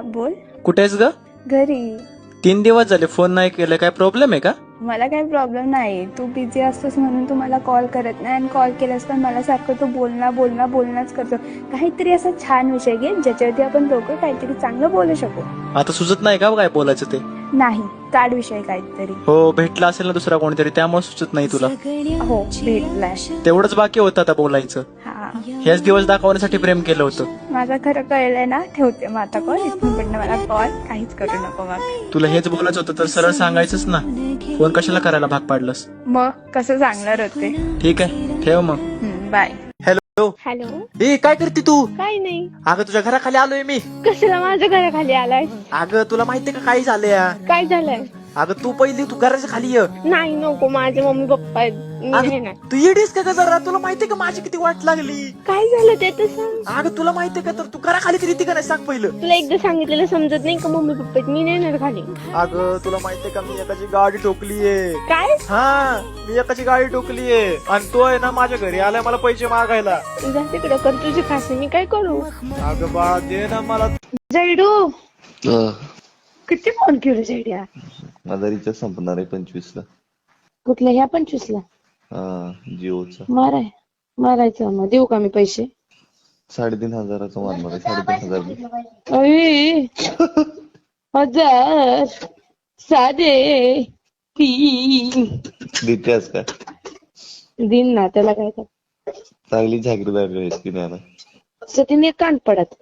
बोल. कुठे आहेस ग? घरी. 3 दिवस झाले फोन नाही केलं, काय प्रॉब्लेम आहे का? मला काही प्रॉब्लेम नाही. तू बिझी असतोस म्हणून तू मला कॉल करत नाही, आणि कॉल केलास पण मला सारखं तू बोलणाच करतो. काहीतरी असा छान विषय घे ज्याच्यावरती आपण दोघं काहीतरी चांगलं बोलू शकू. आता सुचत नाही का काय बोलायचं ते? नाही, काढ विषय काहीतरी. हो, भेटला असेल ना दुसरा कोणीतरी, त्यामुळे सुचत नाही तुला. हो, भेटलाय. तेवढंच बाकी होतं आता बोलायचं. हा, हेच दिवस दाखवण्यासाठी प्रेम केलं होतं. माझं खरं कळलंय ना. ठेवते मग आता कॉल. इथून पण मला कॉल काहीच करू नको मग. तुला हेच बोलायचं होतं तर सरळ सांगायचंच ना. फोन कशाला करायला भाग पाडलंस? मग कसं सांगणार होते. ठीक आहे, ठेव मग. बाय. हॅलो. हॅलो. ए, काय करते तू? काय नाही. अगं तुझ्या घराखाली आलोय मी. कशाला माझ्या घराखाली आलाय? अगं तुला माहितीये का काय झालंय? काय झालंय? अगं तू पहिली तू घराच्या खाली ये. नाही, नको. माझे मम्मी पप्पा आहेत. मी अगं, येणार. तू येडीस का ग जरा? तुला माहितीये का माझी किती वाट लागली? काय झालं ते तर सांग. अगं तुला माहितीये का, तर तू घराखाली तरी ती का नाही सांग पहिलं. तुला एकदा सांगितलेलं समजत नाही का? मम्मी पप्पा आहेत, मी नाही येणार खाली. अगं तुला माहितीये का मी एकाची गाडी ठोकलीये. काय? हा, मी एकाची गाडी ठोकलीये आणि तो आहे ना माझ्या घरी आलाय मला पैसे मागायला. जा तिकडं, कर तुझी खासे, मी काय करू? अगं बाळा दे ना मला. जैडू, किती फोन केले जैड्या? माझा रिचार्ज संपणार आहे 25 ला. कुठल्या? ह्या 25 ला? हा, जिओचा. मारायचं मग. देऊ का मी पैसे? 3,500चा मारणार आहे. 3,500. अरे 1000 साधे 3 रिचार्ज का दिन ना, त्याला काय कर. चांगली जागीरदार आहेस की नाही? सतीने कान पडत.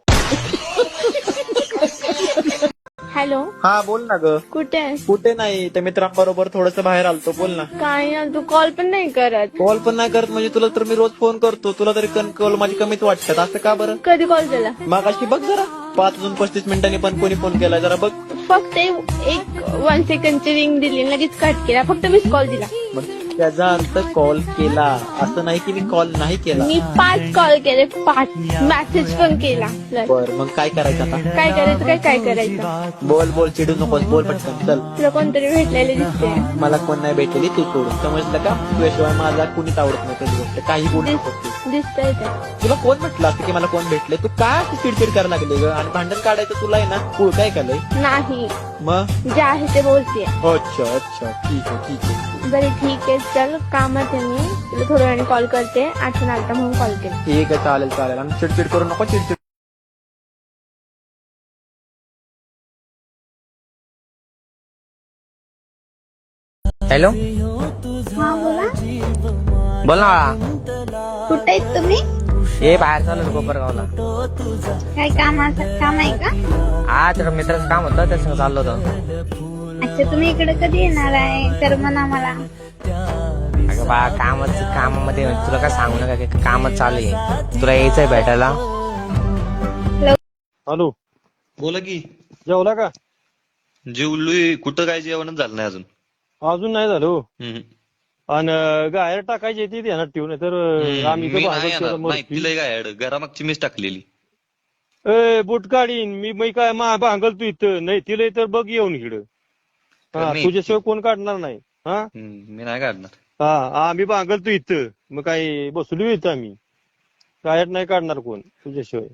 हॅलो. हा बोल ना ग. कुठे आहे? कुठे नाही, त्या मित्रांबरोबर थोडस बाहेर आलतो. बोल ना. काय यार, तू कॉल पण नाही करत. कॉल पण नाही करत म्हणजे? तुला तर मी रोज फोन करतो, तुला तरी कॉल माझी कमीच वाटतात. असं का बरं? कधी कॉल केला? मागाशी बघ जरा 5 वाजून 35 मिनिटांनी पण कोणी फोन केलाय जरा बघ. फक्त 1 सेकंडची रिंग दिली, लगेच कट केला. फक्त मिस कॉल दिला. मग त्याचा अर्थ कॉल केला असं नाही की मी कॉल नाही केला. मी 5 कॉल केले, 5 मेसेज पण केला. बर, मग काय करायचं आता? काय करायचं? काय करायचं? बोल चिडू नकोस, बोल पटकन चल. तुला कोणतरी भेटलेले दिसते. मला कोण नाही भेटलेली, तू सोडून. समजलं का? तुझ्याशिवाय माझा कुणीच आवडत नाही कधी गोष्ट. काही बोलू नकोस तू. दिसतंय ते. तुला कोण म्हटलं असतं की मला कोण भेटले? तू काय चिडचिड करायला लागले ग? आणि भांडण काढायचं तुला आहे ना कुळ काय केलंय? नाही, मग जे आहे ते बोलते. अच्छा ठीक आहे. बरे ठीक आहे, चल कामात आहे मी. तुला थोड्या वेळाने कॉल करते. आठवण आलता म्हणून कॉल केला. ठीक आहे, चालेल. आणि चिडचिड करू नको, चिडचिड. हॅलो. हा, बोला. बोल ना. कुठे आहेत तुम्ही? ए, बाहेर चालू कोपरगावला. काय काम आहे का? हा, त्याचं मित्राचं काम होतं, त्याचं चाललो होतं. अच्छा, तुम्ही इकडे कधी येणार आहे? तर म्हणा मला. अगं बा, कामामध्ये तुला काय सांगू नका की कामच चालू आहे. तुला यायचंय भेटायला? हॅलो. बोला की. जेवला का? जेवलोय. कुठं काय जेवणच झालं नाही अजून. अजून नाही झालं. हम्म. आणि गायर टाकायची ती ध्यानात ठेवून, तर आम्ही मी नाही येणार. नाही तिला काय ऍड घरामागची मीच टाकलेली. बुट काढीन मी काय भांगल तू इथं नाही तिला तर बघ येऊन इकडं. हा, मी- तुझ्याशिवाय कोण काढणार नाही. हा, मी नाही काढणार. हा, आम्ही भांगल तू इथं, मग काय बसलो इथं आम्ही. गायर नाही काढणार कोण तुझ्याशिवाय.